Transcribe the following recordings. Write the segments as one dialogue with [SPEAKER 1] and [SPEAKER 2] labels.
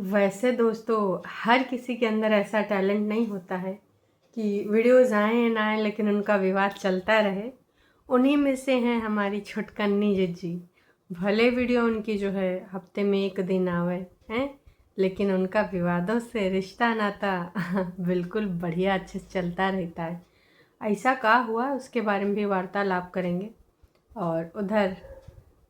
[SPEAKER 1] वैसे दोस्तों हर किसी के अंदर ऐसा टैलेंट नहीं होता है कि वीडियोज़ आएँ ना आएँ लेकिन उनका विवाद चलता रहे। उन्हीं में से हैं हमारी छुटकन्नी जिज्जी। भले वीडियो उनकी जो है हफ्ते में एक दिन आवे हैं, लेकिन उनका विवादों से रिश्ता नाता बिल्कुल बढ़िया अच्छे से चलता रहता है। ऐसा का हुआ उसके बारे में भी वार्तालाप करेंगे। और उधर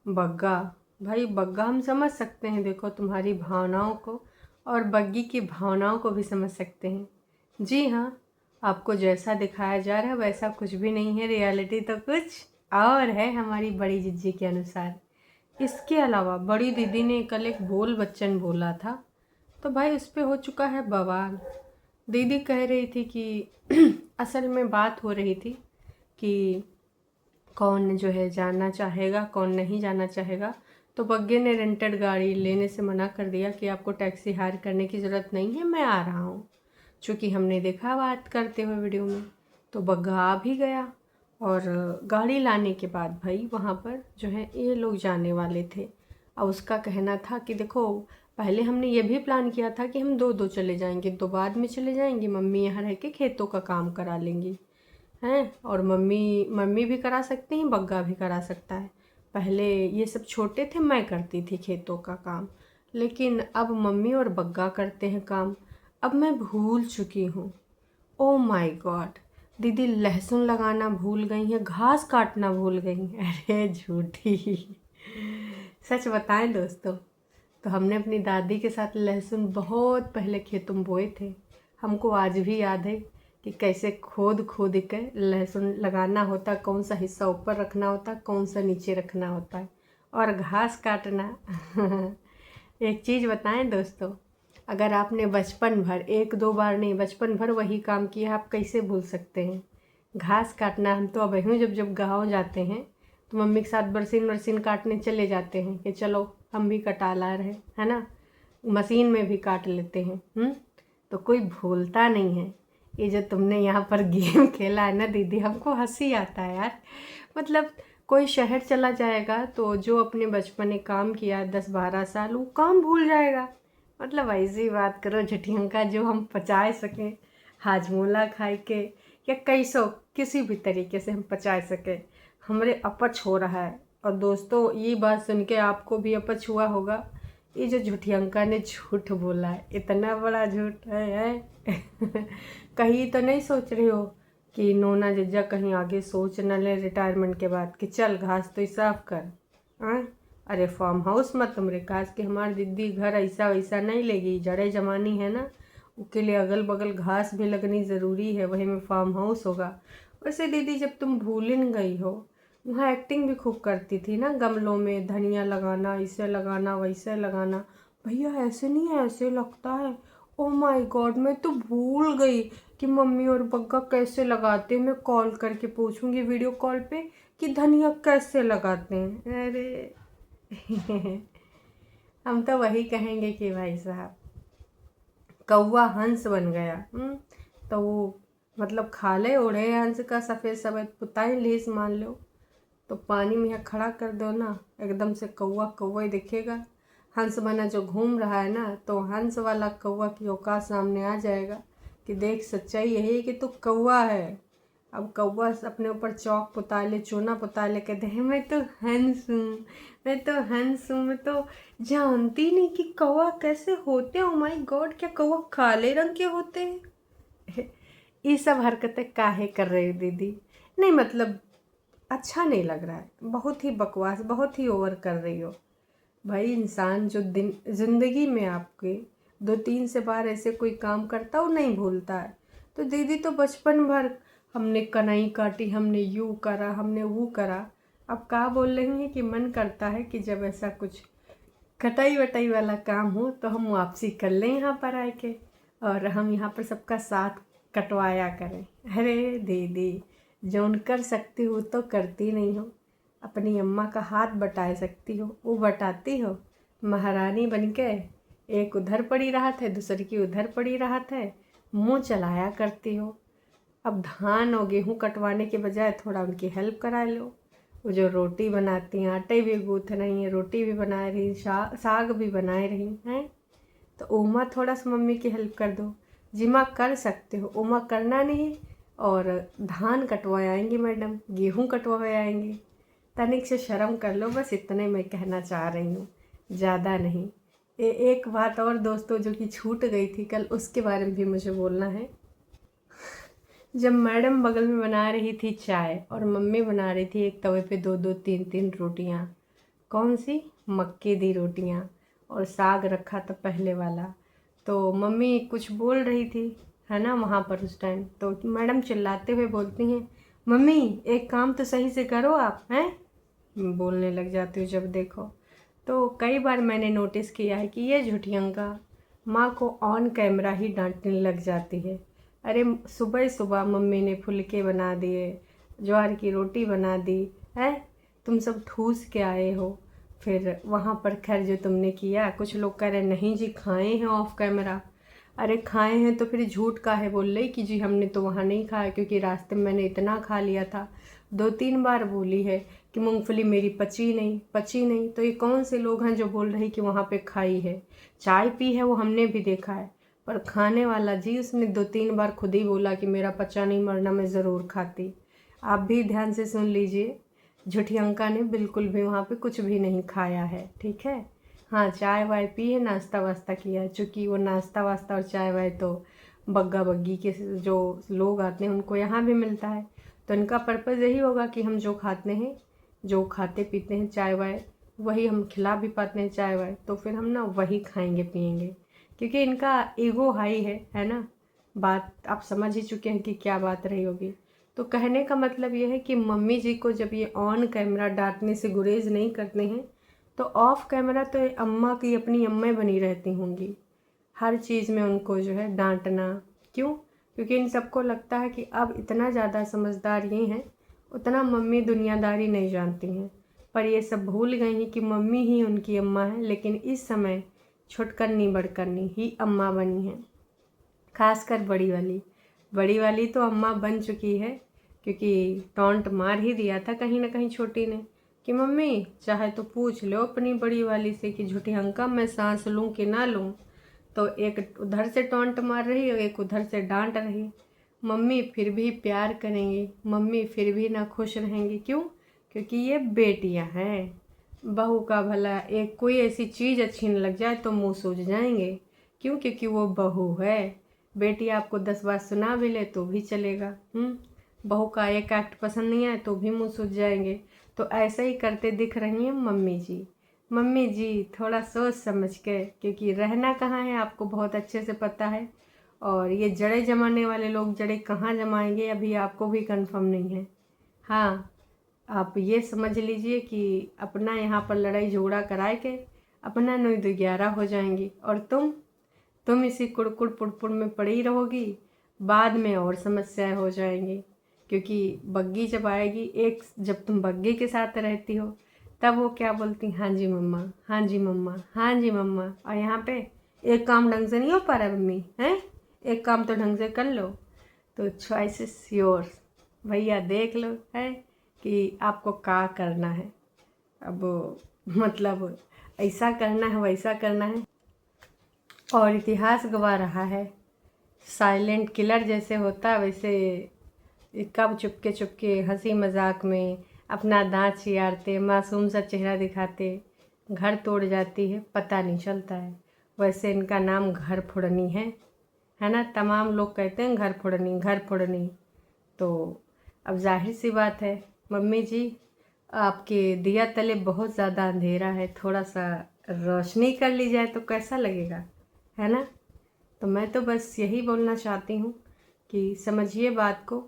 [SPEAKER 1] बग्गा, भाई बग्गा हम समझ सकते हैं, देखो तुम्हारी भावनाओं को और बग्गी की भावनाओं को भी समझ सकते हैं। जी हाँ, आपको जैसा दिखाया जा रहा है वैसा कुछ भी नहीं है, रियलिटी तो कुछ और है हमारी बड़ी जिज्जी के अनुसार। इसके अलावा बड़ी दीदी ने कल एक बोल बच्चन बोला था, तो भाई उस पर हो चुका है बवाल। दीदी कह रही थी कि असल में बात हो रही थी कि कौन जो है जाना चाहेगा कौन नहीं जाना चाहेगा। तो बग्गे ने रेंटेड गाड़ी लेने से मना कर दिया कि आपको टैक्सी हायर करने की ज़रूरत नहीं है, मैं आ रहा हूँ। चूँकि हमने देखा बात करते हुए वीडियो में, तो बग्गा आ भी गया। और गाड़ी लाने के बाद भाई वहाँ पर जो है ये लोग जाने वाले थे। और उसका कहना था कि देखो पहले हमने ये भी प्लान किया था कि हम दो दो चले जाएंगे, तो बाद में चले जाएंगे, मम्मी यहाँ रह के खेतों का काम करा लेंगी हैं, और मम्मी मम्मी भी करा सकती हैं, बग्गा भी करा सकता है। पहले ये सब छोटे थे मैं करती थी खेतों का काम, लेकिन अब मम्मी और बग्गा करते हैं काम। अब मैं भूल चुकी हूँ। ओ माय गॉड, दीदी लहसुन लगाना भूल गई हैं, घास काटना भूल गई हैं। अरे झूठी। सच बताएं दोस्तों, तो हमने अपनी दादी के साथ लहसुन बहुत पहले खेतों में बोए थे। हमको आज भी याद है कि कैसे खोद खोद के लहसुन लगाना होता, कौन सा हिस्सा ऊपर रखना होता, कौन सा नीचे रखना होता है, और घास काटना। एक चीज़ बताएं दोस्तों, अगर आपने बचपन भर, एक दो बार नहीं, बचपन भर वही काम किया, आप कैसे भूल सकते हैं घास काटना। हम तो अब यूँ जब जब गाँव जाते हैं तो मम्मी के साथ बरसीन वरसीन काटने चले जाते हैं कि चलो हम भी कटा ला रहे है ना, मशीन में भी काट लेते हैं। तो कोई भूलता नहीं है। ये जो तुमने यहाँ पर गेम खेला है ना दीदी, हमको हंसी आता है यार। मतलब कोई शहर चला जाएगा तो जो अपने बचपन में काम किया 10-12 साल, वो काम भूल जाएगा। मतलब ऐसी बात करो झटियंका, जो हम पचा सकें हाजमोला खाए के, या कैसो किसी भी तरीके से हम पचा सकें, हमरे अपच हो रहा है। और दोस्तों ये बात सुन के आपको भी अपच हुआ होगा। ये जो झूठियंका ने झूठ बोला है, इतना बड़ा झूठ है। कहीं तो नहीं सोच रही हो कि नोना जिज्जा कहीं आगे सोच न ले रिटायरमेंट के बाद कि चल घास तो ही साफ कर। हाँ, अरे फार्म हाउस मत तुमरे, काश कि हमारी दीदी घर ऐसा वैसा नहीं लेगी, जड़े जमानी है ना, उसके लिए अगल बगल घास भी लगनी ज़रूरी है, वही में फार्म हाउस होगा। वैसे दीदी जब तुम भूलिन गई हो, वहाँ एक्टिंग भी खूब करती थी ना, गमलों में धनिया लगाना, इसे लगाना वैसे लगाना। भैया ऐसे नहीं है, ऐसे लगता है। ओ माय गॉड, मैं तो भूल गई कि मम्मी और बग्गा कैसे लगाते हैं। मैं कॉल करके पूछूंगी वीडियो कॉल पे कि धनिया कैसे लगाते हैं। अरे हम तो वही कहेंगे कि भाई साहब कौवा हंस बन गया। तो वो मतलब खाले ओढ़े हंस का सफ़ेद सफ़ेद पुताई लीस मान लो, तो पानी में यहाँ खड़ा कर दो ना, एकदम से कौवा कौवा ही दिखेगा। हंस बना जो घूम रहा है ना, तो हंस वाला कौवा की औकात सामने आ जाएगा कि देख सच्चाई यही है कि तू कौवा है। अब कौवा अपने ऊपर चौक पुता ले, चूना पुता ले, कहते हैं मैं तो हंस हूँ, मैं तो हंस हूँ, मैं तो जानती नहीं कि कौवा कैसे होते हैं। ओ माय गॉड, क्या कौवा काले रंग के होते हैं? ये सब हरकतें काहे कर रही हो दीदी? नहीं मतलब अच्छा नहीं लग रहा है, बहुत ही बकवास, बहुत ही ओवर कर रही हो। भाई इंसान जो दिन ज़िंदगी में आपके 2-3 से बार ऐसे कोई काम करता वो नहीं भूलता है। तो दीदी तो बचपन भर हमने कनई काटी, हमने यूँ करा, हमने वो करा। अब क्या बोल रही हैं कि मन करता है कि जब ऐसा कुछ कटाई वटाई वाला काम हो तो हम वापसी कर लें यहाँ पर आए के, और हम यहाँ पर सबका साथ कटवाया करें। अरे दीदी, जौन कर सकती हो तो करती नहीं हो। अपनी अम्मा का हाथ बटा सकती हो, वो बटाती हो। महारानी बनके एक उधर पड़ी राहत है, दूसरी की उधर पड़ी राहत है, मुंह चलाया करती हो। अब धान और गेहूँ कटवाने के बजाय थोड़ा उनकी हेल्प करा लो। वो जो रोटी बनाती हैं, आटे भी गूँथ रही हैं, रोटी भी बना रही, साग भी बनाए रही हैं। तो उमा थोड़ा सा मम्मी की हेल्प कर दो। जी माँ कर सकते हो, उमा करना नहीं। और धान कटवा आएंगी मैडम, गेहूँ कटवा आएंगी, तनिक से शर्म कर लो, बस इतने मैं कहना चाह रही हूँ, ज़्यादा नहीं। एक बात और दोस्तों जो कि छूट गई थी कल, उसके बारे में भी मुझे बोलना है। जब मैडम बगल में बना रही थी चाय और मम्मी बना रही थी एक तवे पे 2-2 3-3 रोटियां, कौन सी, मक्के दी रोटियां, और साग रखा था पहले वाला। तो मम्मी कुछ बोल रही थी, है ना, वहाँ पर उस टाइम। तो मैडम चिल्लाते हुए बोलती हैं, मम्मी एक काम तो सही से करो आप, हैं, बोलने लग जाती हूँ जब देखो। तो कई बार मैंने नोटिस किया है कि ये झुठियंका माँ को ऑन कैमरा ही डांटने लग जाती है। अरे सुबह सुबह मम्मी ने फुलके बना दिए, ज्वार की रोटी बना दी है, तुम सब ठूस के आए हो। फिर वहाँ पर खैर जो तुमने किया, कुछ लोग कह रहे नहीं जी खाए हैं ऑफ कैमरा। अरे खाए हैं तो फिर झूठ का है बोल रही कि जी हमने तो वहाँ नहीं खाया क्योंकि रास्ते में मैंने इतना खा लिया था। 2-3 बार बोली है कि मूंगफली मेरी पची नहीं पची नहीं। तो ये कौन से लोग हैं जो बोल रहे कि वहाँ पे खाई है, चाय पी है वो हमने भी देखा है, पर खाने वाला जी उसने 2-3 बार खुद ही बोला कि मेरा पचा नहीं, मरना मैं ज़रूर खाती। आप भी ध्यान से सुन लीजिए, झुठियंका ने बिल्कुल भी वहाँ पे कुछ भी नहीं खाया है, ठीक है। हाँ चाय वाय पी है, नाश्ता वास्ता किया है, चूँकि वो नाश्ता वास्ता और चाय वाय तो बग्गा बग्गी के जो लोग आते हैं उनको यहाँ भी मिलता है। तो इनका पर्पज़ यही होगा कि हम जो खाते हैं, जो खाते पीते हैं चाय वाय, वही हम खिला भी पाते हैं चाय वाय, तो फिर हम ना वही खाएंगे पिएंगे, क्योंकि इनका ईगो हाई है ना। बात आप समझ ही चुके हैं कि क्या बात रही होगी। तो कहने का मतलब ये है कि मम्मी जी को जब ये ऑन कैमरा डांटने से गुरेज नहीं करते हैं, तो ऑफ कैमरा तो अम्मा की अपनी अम्मा बनी रहती होंगी, हर चीज़ में उनको जो है डांटना। क्यों? क्योंकि इन सबको लगता है कि अब इतना ज़्यादा समझदार ये हैं, उतना मम्मी दुनियादारी नहीं जानती हैं। पर ये सब भूल गई हैं कि मम्मी ही उनकी अम्मा है, लेकिन इस समय छुटकन्नी बड़कन्नी ही अम्मा बनी है। खासकर बड़ी वाली तो अम्मा बन चुकी है, क्योंकि टॉन्ट मार ही दिया था कहीं ना कहीं छोटी ने कि मम्मी चाहे तो पूछ लो अपनी बड़ी वाली से कि झुठियंका मैं सांस लूँ कि ना लूँ। तो एक उधर से टॉन्ट मार रही है, एक उधर से डांट रही। मम्मी फिर भी प्यार करेंगी, मम्मी फिर भी ना खुश रहेंगी। क्यों? क्योंकि ये बेटियां हैं। बहू का भला एक कोई ऐसी चीज़ अच्छी न लग जाए तो मुंह सूझ जाएंगे। क्यों? क्योंकि वो बहू है। बेटी आपको 10 बार सुना भी ले तो भी चलेगा। बहू का एक एक्ट पसंद नहीं आए तो भी मुंह सूझ जाएंगे। तो ऐसा ही करते दिख रही हैं मम्मी जी। मम्मी जी थोड़ा सोच समझ के, क्योंकि रहना कहाँ है आपको बहुत अच्छे से पता है, और ये जड़े जमाने वाले लोग जड़े कहाँ जमाएंगे अभी आपको भी कंफर्म नहीं है। हाँ आप ये समझ लीजिए कि अपना यहाँ पर लड़ाई झगड़ा कराए के अपना 9-2-11 हो जाएंगी, और तुम इसी कुड़कुड़ पुड़पुड़ में पड़ी रहोगी, बाद में और समस्याएं हो जाएंगी। क्योंकि बग्गी जब आएगी, एक जब तुम बग्गी के साथ रहती हो तब वो क्या बोलती, हाँ जी मम्मा, हाँ जी मम्मा, हाँ जी मम्मा, और यहाँ पे एक काम ढंग से नहीं हो पा रहा मम्मी, हैं, एक काम तो ढंग से कर लो। तो चॉइस इज योर्स, भैया देख लो है कि आपको क्या करना है। अब मतलब ऐसा करना है वैसा करना है, और इतिहास गवा रहा है। साइलेंट किलर जैसे होता वैसे कब चुपके चुपके हंसी मजाक में अपना दांत चियारते, मासूम सा चेहरा दिखाते घर तोड़ जाती है, पता नहीं चलता है। वैसे इनका नाम घर फोड़नी है ना। तमाम लोग कहते हैं घर फोड़नी घर फोड़नी। तो अब जाहिर सी बात है मम्मी जी, आपके दिया तले बहुत ज़्यादा अंधेरा है, थोड़ा सा रोशनी कर ली जाए तो कैसा लगेगा, है ना। तो मैं तो बस यही बोलना चाहती हूँ कि समझिए बात को।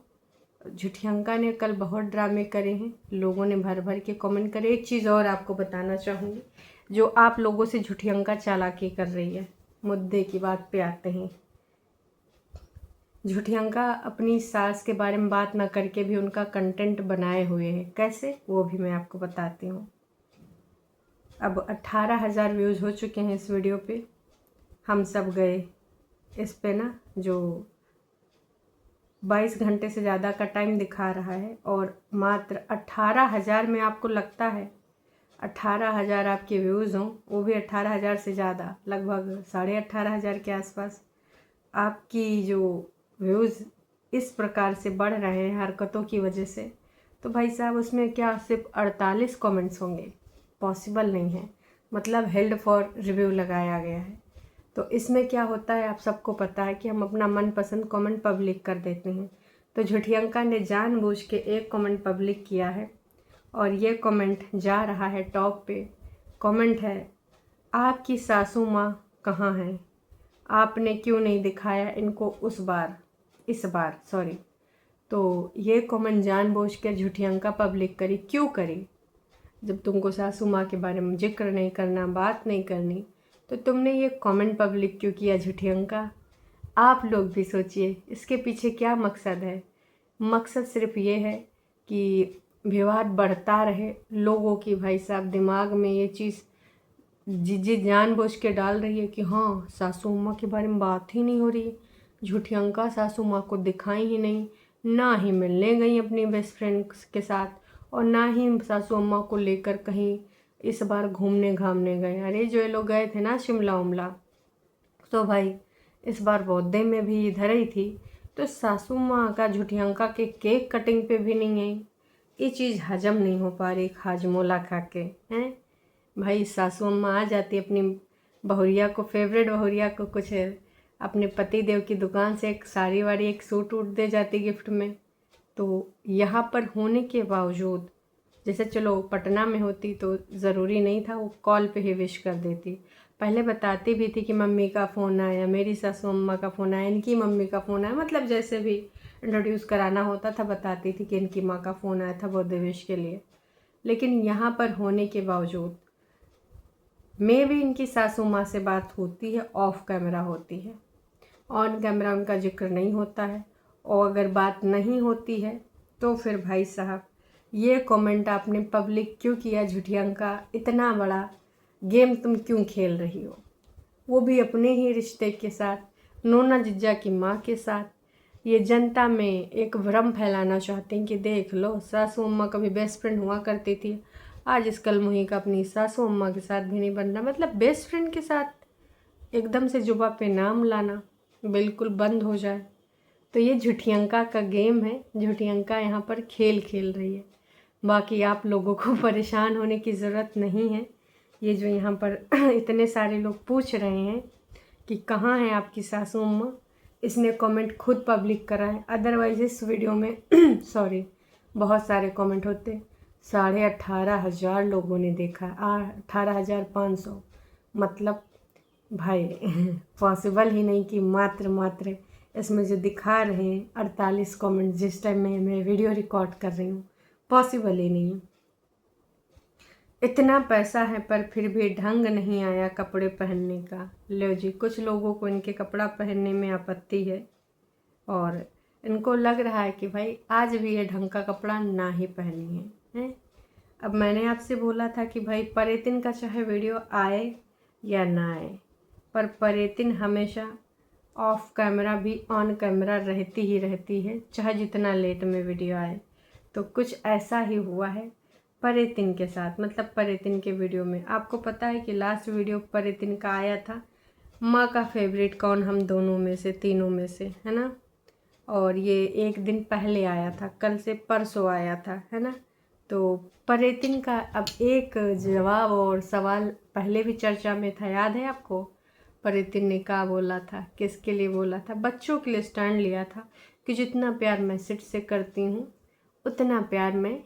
[SPEAKER 1] झुठियंका ने कल बहुत ड्रामे करे हैं, लोगों ने भर भर के कमेंट करे। एक चीज़ और आपको बताना चाहूँगी, जो आप लोगों से झुठियंका चालाकी कर रही है। मुद्दे की बात पे आते हैं। झुठियंका अपनी सास के बारे में बात ना करके भी उनका कंटेंट बनाए हुए है। कैसे, वो भी मैं आपको बताती हूँ। अब 18,000 व्यूज़ हो चुके हैं इस वीडियो पे। हम सब गए इस पे ना, जो 22 घंटे से ज़्यादा का टाइम दिखा रहा है, और मात्र 18,000 में आपको लगता है 18,000 आपके व्यूज़ हों, वो भी 18,000 से ज़्यादा, लगभग 18,500 के आसपास आपकी जो व्यूज़ इस प्रकार से बढ़ रहे हैं हरकतों की वजह से, तो भाई साहब उसमें क्या सिर्फ 48 कमेंट्स होंगे? पॉसिबल नहीं है। मतलब हेल्ड फॉर रिव्यू लगाया गया है। तो इसमें क्या होता है आप सबको पता है कि हम अपना मनपसंद कमेंट पब्लिक कर देते हैं। तो झुठियंका ने जानबूझ के एक कमेंट पब्लिक किया है और ये कमेंट जा रहा है टॉप पे। कमेंट है, आपकी सासू माँ कहाँ है? आपने क्यों नहीं दिखाया इनको इस बार सॉरी। तो ये कमेंट जानबूझ के झुठियंका पब्लिक करी। क्यों करी? जब तुमको सासू माँ के बारे में जिक्र नहीं करना, बात नहीं करनी, तो तुमने ये कमेंट पब्लिक क्यों किया झुठियंका? आप लोग भी सोचिए इसके पीछे क्या मकसद है। मकसद सिर्फ ये है कि विवाद बढ़ता रहे, लोगों की भाई साहब दिमाग में ये चीज़ जी जानबूझ के डाल रही है कि हाँ सासू माँ के बारे में बात ही नहीं हो रही है। झुठियंका सासू माँ को दिखाई ही नहीं, ना ही मिलने गई अपनी बेस्ट फ्रेंड के साथ, और ना ही सासू अम्मा को लेकर कहीं इस बार घूमने घामने गए। अरे जो ये लोग गए थे ना शिमला उमला, तो भाई इस बार बर्थडे में भी इधर ही थी, तो सासू माँ का झुठियंका के केक कटिंग पे भी नहीं आई। ये चीज़ हजम नहीं हो पा रही हाजमोला खा के हैं। भाई सासू अम्मा आ जाती अपनी बहुरिया को, फेवरेट बहुरिया को कुछ अपने पति देव की दुकान से एक साड़ी वाड़ी एक सूट वूट दे जाती गिफ्ट में। तो यहाँ पर होने के बावजूद, जैसे चलो पटना में होती तो ज़रूरी नहीं था, वो कॉल पे ही विश कर देती। पहले बताती भी थी कि मम्मी का फ़ोन आया, मेरी सासू अम्मा का फ़ोन आया, इनकी मम्मी का फ़ोन आया, मतलब जैसे भी इंट्रोड्यूस कराना होता था बताती थी कि इनकी माँ का फ़ोन आया था बर्थडे विश के लिए। लेकिन यहाँ पर होने के बावजूद में भी इनकी सासू माँ से बात होती है, ऑफ कैमरा होती है, ऑन कैमरा उनका जिक्र नहीं होता है। और अगर बात नहीं होती है तो फिर भाई साहब ये कमेंट आपने पब्लिक क्यों किया झुठियंका? इतना बड़ा गेम तुम क्यों खेल रही हो? वो भी अपने ही रिश्ते के साथ, नोना जिज्जा की माँ के साथ। ये जनता में एक भ्रम फैलाना चाहते हैं कि देख लो सासू अम्मा कभी बेस्ट फ्रेंड हुआ करती थी, आज इस कल मुही का अपनी सासू अम्मा के साथ भी नहीं बनना। मतलब बेस्ट फ्रेंड के साथ एकदम से जुबा पे नाम लाना बिल्कुल बंद हो जाए। तो ये झुठियंका का गेम है, झुठियंका यहाँ पर खेल खेल रही है। बाकी आप लोगों को परेशान होने की ज़रूरत नहीं है। ये जो यहाँ पर इतने सारे लोग पूछ रहे हैं कि कहाँ है आपकी सासू अम्मा, इसने कमेंट खुद पब्लिक करा है। अदरवाइज इस वीडियो में सॉरी बहुत सारे कमेंट होते। 18,500 लोगों ने देखा, 18,500, मतलब भाई पॉसिबल ही नहीं कि मात्र इसमें जो दिखा रहे हैं 48 कमेंट जिस टाइम में मैं वीडियो रिकॉर्ड कर रही हूँ, पॉसिबल ही नहीं है। इतना पैसा है पर फिर भी ढंग नहीं आया कपड़े पहनने का। लो जी, कुछ लोगों को इनके कपड़ा पहनने में आपत्ति है और इनको लग रहा है कि भाई आज भी ये ढंग का कपड़ा ना ही पहनी है। अब मैंने आपसे बोला था कि भाई परेतिन का चाहे वीडियो आए या ना आए, पर परेतिन हमेशा ऑफ कैमरा भी ऑन कैमरा रहती ही रहती है, चाहे जितना लेट में वीडियो आए। तो कुछ ऐसा ही हुआ है परेतिन के साथ। मतलब परेतिन के वीडियो में आपको पता है कि लास्ट वीडियो परेतिन का आया था, माँ का फेवरेट कौन, हम दोनों में से, तीनों में से, है ना। और ये एक दिन पहले आया था, कल से परसों आया था, है ना। तो परेतिन का अब एक जवाब और सवाल पहले भी चर्चा में था, याद है आपको? परेतिन ने क्या बोला था, किसके लिए बोला था? बच्चों के लिए स्टैंड लिया था कि जितना प्यार मैं सिट से करती हूँ उतना प्यार मैं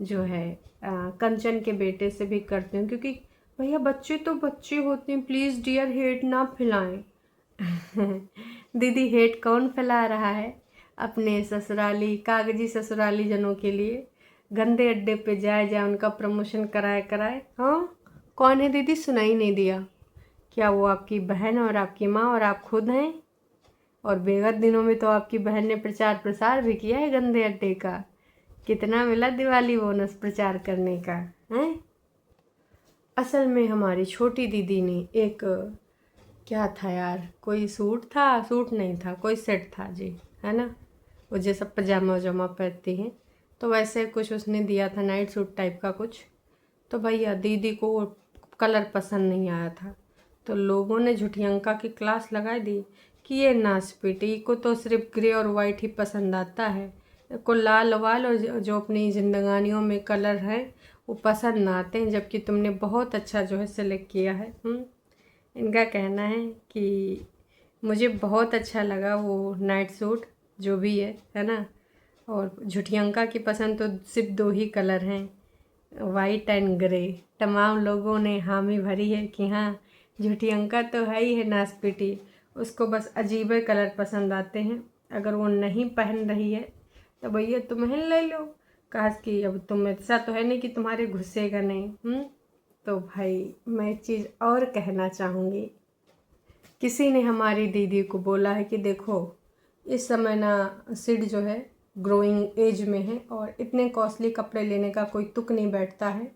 [SPEAKER 1] जो है कंचन के बेटे से भी करती हूँ, क्योंकि भैया बच्चे तो बच्चे होते हैं, प्लीज़ डियर हेट ना फैलाएं। दीदी हेट कौन फैला रहा है? अपने ससुराली कागजी ससुराली जनों के लिए गंदे अड्डे पे जाए उनका प्रमोशन कराए। हाँ कौन है दीदी, सुनाई नहीं दिया क्या? वो आपकी बहन और आपकी माँ और आप खुद हैं। और बेगत दिनों में तो आपकी बहन ने प्रचार प्रसार भी किया है गंदे अड्डे का। कितना मिला दिवाली बोनस प्रचार करने का है? असल में हमारी छोटी दीदी ने एक क्या था यार, कोई सूट नहीं था, कोई सेट था जी, है ना। वो जैसा पजामा वजामा पहनती हैं तो वैसे कुछ उसने दिया था, नाइट सूट टाइप का कुछ। तो भैया दीदी को वो कलर पसंद नहीं आया था, तो लोगों ने झुटियंका की क्लास लगा दी कि ये नासपीटी को तो सिर्फ ग्रे और वाइट ही पसंद आता है, को लाल वाल और जो अपनी जिंदगानियों में कलर है वो पसंद ना आते हैं, जबकि तुमने बहुत अच्छा जो है सेलेक्ट किया है। इनका कहना है कि मुझे बहुत अच्छा लगा वो नाइट सूट जो भी है ना। और झुटियंका की पसंद तो सिर्फ 2 ही कलर हैं, वाइट एंड ग्रे। तमाम लोगों ने हामी भरी है कि हाँ झुटियंका तो है ही है नासपीटी, उसको बस अजीब कलर पसंद आते हैं, अगर वो नहीं पहन रही है तो भैया तुम्हें ले लो। काश कि अब तुम ऐसा तो है नहीं कि तुम्हारे घुसेगा नहीं। तो भाई मैं एक चीज़ और कहना चाहूँगी, किसी ने हमारी दीदी को बोला है कि देखो इस समय ना सिड जो है ग्रोइंग एज में है और इतने कॉस्टली कपड़े लेने का कोई तुक नहीं बैठता है,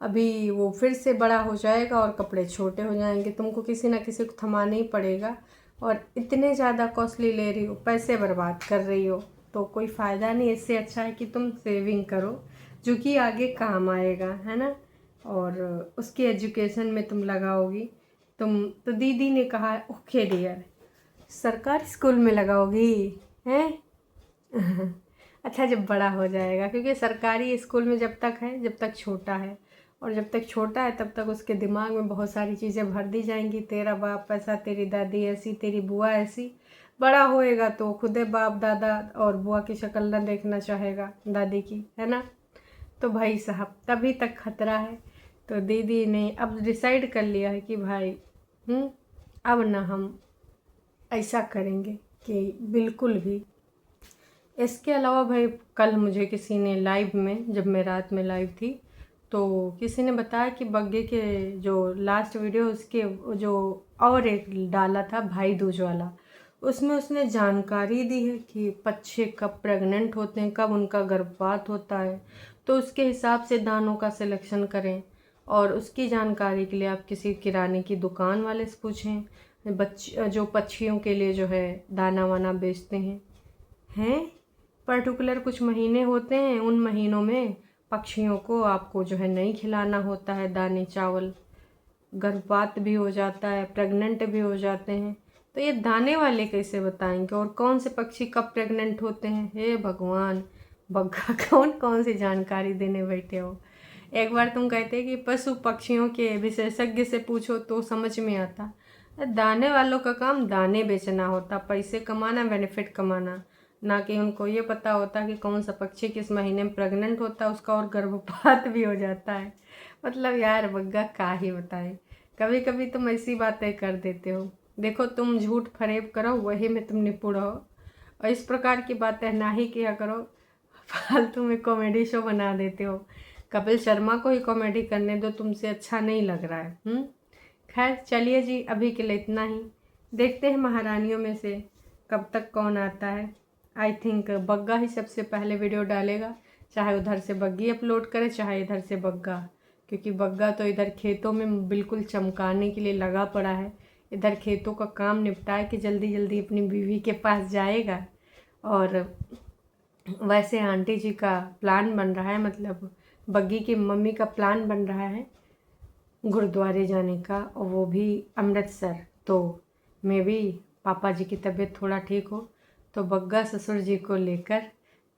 [SPEAKER 1] अभी वो फिर से बड़ा हो जाएगा और कपड़े छोटे हो जाएंगे, तुमको किसी ना किसी को थमाना ही पड़ेगा, और इतने ज़्यादा कॉस्टली ले रही हो, पैसे बर्बाद कर रही हो, तो कोई फ़ायदा नहीं। इससे अच्छा है कि तुम सेविंग करो जो कि आगे काम आएगा, है ना, और उसकी एजुकेशन में तुम लगाओगी। तुम तो दीदी ने कहा ओके डियर, सरकारी स्कूल में लगाओगी हैं? अच्छा जब बड़ा हो जाएगा, क्योंकि सरकारी स्कूल में जब तक है, जब तक छोटा है, और जब तक छोटा है तब तक उसके दिमाग में बहुत सारी चीज़ें भर दी जाएंगी, तेरा बाप ऐसा, तेरी दादी ऐसी, तेरी बुआ ऐसी। बड़ा होएगा तो खुदे बाप दादा और बुआ की शक्ल ना देखना चाहेगा, दादी की, है ना। तो भाई साहब तभी तक खतरा है। तो दीदी ने अब डिसाइड कर लिया है कि भाई अब ना हम ऐसा करेंगे कि बिल्कुल भी। इसके अलावा भाई कल मुझे किसी ने लाइव में, जब मैं रात में लाइव थी, तो किसी ने बताया कि बग्गे के जो लास्ट वीडियो उसके जो और एक डाला था भाई दूज वाला, उसमें उसने जानकारी दी है कि पक्षी कब प्रेग्नेंट होते हैं, कब उनका गर्भपात होता है, तो उसके हिसाब से दानों का सिलेक्शन करें। और उसकी जानकारी के लिए आप किसी किराने की दुकान वाले से पूछें, जो पक्षियों के लिए जो है दाना वाना बेचते हैं पर्टिकुलर कुछ महीने होते हैं, उन महीनों में पक्षियों को आपको जो है नहीं खिलाना होता है दाने चावल, गर्भपात भी हो जाता है, प्रेग्नेंट भी हो जाते हैं। तो ये दाने वाले कैसे बताएंगे, और कौन से पक्षी कब प्रेग्नेंट होते हैं? हे भगवान, बग्गा कौन कौन सी जानकारी देने बैठे हो। एक बार तुम कहते कि पशु पक्षियों के विशेषज्ञ से पूछो तो समझ में आता। दाने वालों का काम दाने बेचना होता, पैसे कमाना, बेनिफिट कमाना, ना कि उनको ये पता होता कि कौन सा पक्षी किस महीने में प्रेग्नेंट होता है, उसका और गर्भपात भी हो जाता है। मतलब यार बग्गा का ही बताए, कभी कभी तुम ऐसी बातें कर देते हो। देखो तुम झूठ फरेब करो वही में तुम निपुण हो, और इस प्रकार की बातें ना ही किया करो, फालतू में कॉमेडी शो बना देते हो। कपिल शर्मा को ही कॉमेडी करने दो, तुमसे अच्छा नहीं लग रहा है। खैर चलिए जी, अभी के लिए इतना ही। देखते हैं महारानियों में से कब तक कौन आता है। आई थिंक बग्गा ही सबसे पहले वीडियो डालेगा, चाहे उधर से बग्गी अपलोड करे चाहे इधर से बग्गा, क्योंकि बग्गा तो इधर खेतों में बिल्कुल चमकाने के लिए लगा पड़ा है, इधर खेतों का काम निपटाए कि जल्दी जल्दी अपनी बीवी के पास जाएगा। और वैसे आंटी जी का प्लान बन रहा है, मतलब बग्गी की मम्मी का प्लान बन रहा है गुरुद्वारे जाने का, और वो भी अमृतसर। तो मे भी पापा जी की तबीयत थोड़ा ठीक हो तो बग्गा ससुर जी को लेकर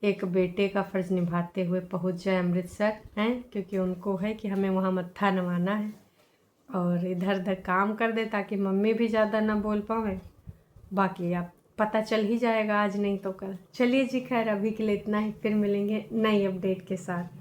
[SPEAKER 1] एक बेटे का फ़र्ज़ निभाते हुए पहुंच जाए अमृतसर, हैं, क्योंकि उनको है कि हमें वहाँ मत्था नवाना है, और इधर उधर काम कर दे ताकि मम्मी भी ज़्यादा ना बोल पाए। बाकी आप पता चल ही जाएगा आज नहीं तो कल। चलिए जी, खैर अभी के लिए इतना ही, फिर मिलेंगे नई अपडेट के साथ।